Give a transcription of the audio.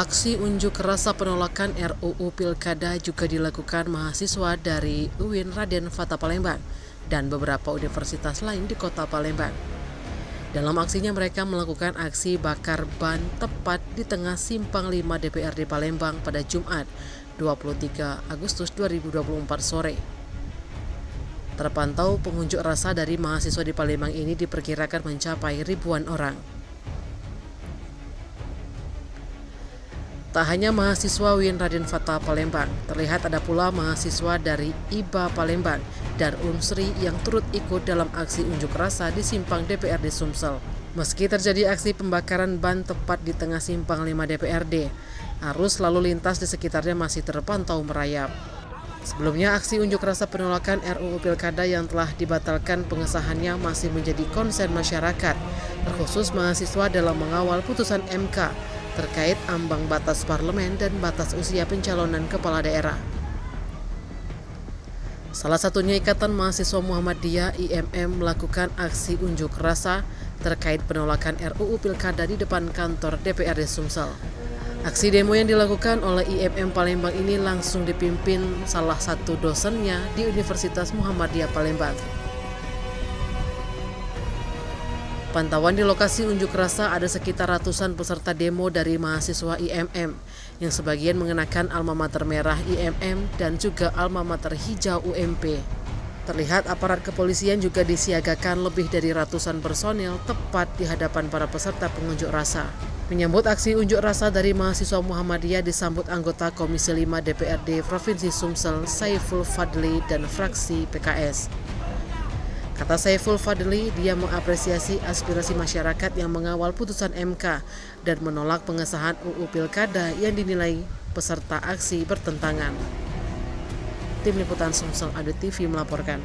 Aksi unjuk rasa penolakan RUU Pilkada juga dilakukan mahasiswa dari UIN Raden Fata Palembang dan beberapa universitas lain di kota Palembang. Dalam aksinya mereka melakukan aksi bakar ban tepat di tengah Simpang 5 DPRD Palembang pada Jumat 23 Agustus 2024 sore. Terpantau pengunjuk rasa dari mahasiswa di Palembang ini diperkirakan mencapai ribuan orang. Tak hanya mahasiswa UIN Raden Fata Palembang, terlihat ada pula mahasiswa dari IBA Palembang dan Unsri yang turut ikut dalam aksi unjuk rasa di simpang DPRD Sumsel. Meski terjadi aksi pembakaran ban tepat di tengah simpang 5 DPRD, arus lalu lintas di sekitarnya masih terpantau merayap. Sebelumnya, aksi unjuk rasa penolakan RUU Pilkada yang telah dibatalkan pengesahannya masih menjadi konsen masyarakat, terkhusus mahasiswa dalam mengawal putusan MK terkait ambang batas parlemen dan batas usia pencalonan kepala daerah. Salah satunya Ikatan Mahasiswa Muhammadiyah IMM melakukan aksi unjuk rasa terkait penolakan RUU Pilkada di depan kantor DPRD Sumsel. Aksi demo yang dilakukan oleh IMM Palembang ini langsung dipimpin salah satu dosennya di Universitas Muhammadiyah Palembang. Pantauan di lokasi unjuk rasa ada sekitar ratusan peserta demo dari mahasiswa IMM yang sebagian mengenakan alma mater merah IMM dan juga alma mater hijau UMP. Terlihat aparat kepolisian juga disiagakan lebih dari ratusan personil tepat di hadapan para peserta pengunjuk rasa. Menyambut aksi unjuk rasa dari mahasiswa Muhammadiyah disambut anggota Komisi 5 DPRD Provinsi Sumsel Saiful Fadli dan fraksi PKS. Kata Saiful Fadli, dia mengapresiasi aspirasi masyarakat yang mengawal putusan MK dan menolak pengesahan UU Pilkada yang dinilai peserta aksi bertentangan. Tim Liputan Sumsel Ado TV melaporkan.